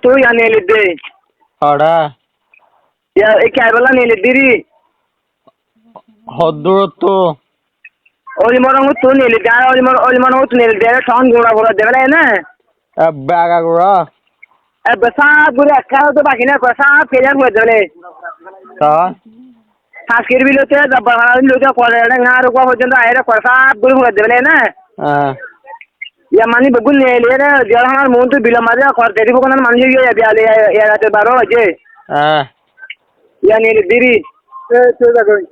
tu ya nelide. Ora, Ya ikabala nelidiri. হদ্দূরত্ব Olimoro tu nelide. Olimoro tu nelide. Ton gura gura devale na. ব্যাগাগুড়া Basa gura akha to bakina basa failure hue devale. তা Haskir bilote dabbaran bilote kore na ruko hojen da aire basa gura hue devale na. Ya mani begun nelide. Jalan muntu bilamade kor dedi bukan mani ya biale ya te baro aje. Ya nelidiri. Tu jagoy.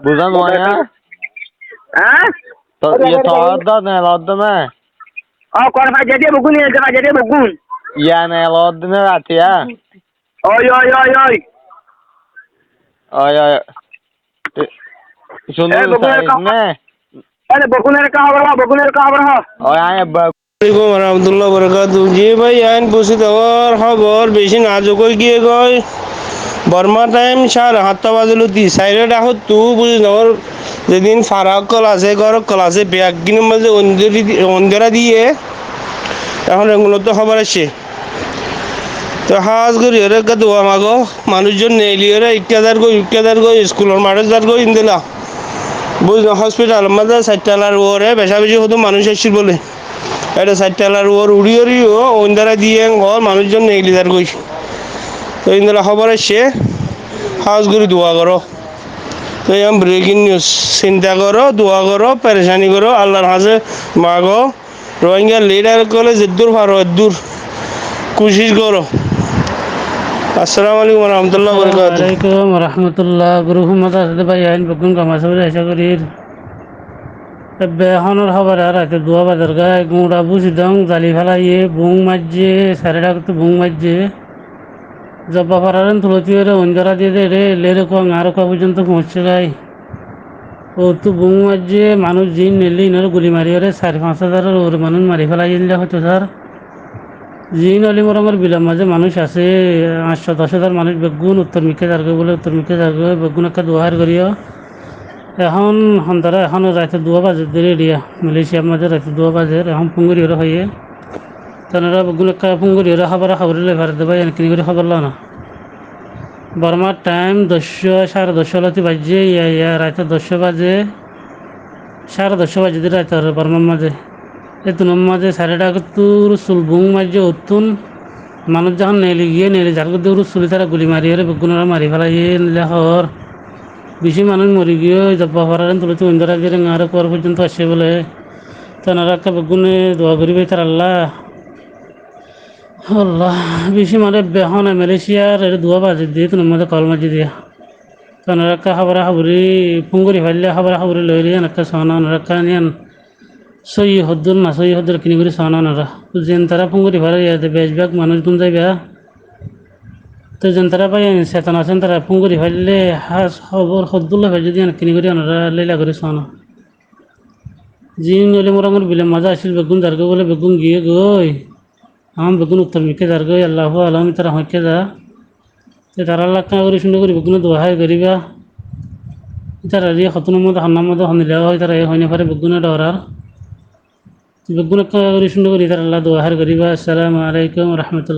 বুঝান হয় না হ্যাঁ তো ne loddame কর ভাই যেতে বকুন যেতে বকুন ne loddame Ratia ওই ওই ওই ওই ay ay শুনো ne আরে বকুনের খবর হ ay ay আসসালামু রহমতুল্লাহ বরকাতু জি ভাই আইন বসে দেওয়ার খবর বেশি নাজুকই গিয়ে গয় বর্মা টাইম 7:30 বাজলো 30 আহত তু বুঝি দেওয়ার যেদিন ফারাক কল আছে ঘর কল আছে ব্যাগ কিনে মাঝে অন্ধেরা দিয়ে এখন এগুলো তো খবর আসছে তো হাজ করি ওরা দোয়া মাগো মানুষজন নেইলি ওরা ইক্কাদার গই স্কুলের মাঠে যার গই ইন্দিলা বুঝ হসপিটাল মাঝে 4 ওরে বেশা বেশি হতো মানুষ আসছিল বলে এটা 4 ওর উড়িও অন্ধেরা দিয়ে ঘর মানুষজন নেইলি যার গই তো ইন্দিলা খবর আসছে হাজ করি দোয়া করো তো এখন ব্রেকিং নিউজ চিন্তা করো দোয়া করো পেরেশানি করো আল্লাহর হাজে মাগো রোহিঙ্গা লিডার করলে যেদূর পারো এদূর কোশিশ করো আসসালামু আলাইকুম রহমতুল্লাহ বরকাত আলাইকুম রহমতুল্লাহ গুরু মত আসতে ভাই আইন বকুন কামাসবরে আশা করি বেহনের খবর আর রাতে দোয়া বাজার গায়ে গুঁড়া বুঝি দং জালি ফেলাইয়ে বুং মাঝে সাড়ে ডাকতে বুং মাঝে জব্বা ফারারেন তুলতি রে অঞ্জরা দিয়ে দে রে লেরে কো আর কো পর্যন্ত পৌঁছে গাই ও তো বুং মাঝে মানুষ জিন নেলি ইনার গুলি মারি রে 4-5 হাজারের ওর মানুষ মারি ফেলাই দিলে হয়তো স্যার জিন আলিমর আমার বিলাম মাঝে মানুষ আছে 800-10,000 মানুষ বেগুন উত্তর মিকে যারগে বলে উত্তর মিকে যারগে বেগুন একটা দোয়ার করিও এখন সন্তারা এখন রাতে 2 বাজে দেরি দিয়া মালয়েশিয়ার মাঝে রাতে 2 বাজে এখন পুঙ্গুরি ওরা হয়ে তারা বেগুন একটা পুঙ্গুরি ওরা খাবার লেভার দেবা কিনে করে খবর লো না বর্মার টাইম 10:30 বাজে ইয়া রাতে 10 বাজে 10:30 বাজে দিয়ে রাতে বর্মার মাঝে এতুন মাঝে 4:30 সুলবুং মাঝে উত্তুন মানুষ যখন নেলি যার দৌড় চুলি তারা গুলি মারি বেগুনরা মারি ফেলাই লেহর বেশি মানুষ মরি গিয়ে জব্বা ফরারেন তুলতে ইন্দরা দিয়ে আরো পর পর্যন্ত আসে বলে তারা একটা বেগুনে দোয়া করিবে তার আল্লাহ বেশি মানে বেহন মালয়েশিয়ার দোয়া বাজে দিয়ে তোমার মধ্যে কল মাঝে দিয়া তারা একটা খাবরি ফুঙ্গুরি ফাইলে খাবরি লই রিয়ান একটা সোনা একটা নিয়ান সই হদ্দুর কিনি করে সোনা নারা যেন তারা ফুঙ্গুরি ফারে বেশভাগ মানুষ গুন যাইবা তো যেন তারা পাই চেতন আছেন তারা ফুঙ্গুরি ফাইলে খবর হদ্দুল্লা ভাই যদি কিনি করে আনারা লেলা করে সোনা জিন নলে মোর বিলে মজা আসিল বেগুন দারগো বলে বেগুন গিয়ে গই আম বেগুন উত্তর মিকে দারগো আল্লাহ আলম তারা হইকে যা তারা আল্লাহ করে সুন্দর করে বেগুন দোহাই করিবা তারা দিয়ে খতনের মধ্যে হান্নার মধ্যে হনিলে হয় তারা এই হইনে পারে বেগুনে ডরার বেগুন করে সুন্দর করে তারা আল্লাহ দোহার করিবা আসসালামু আলাইকুম রহমতুল্লাহ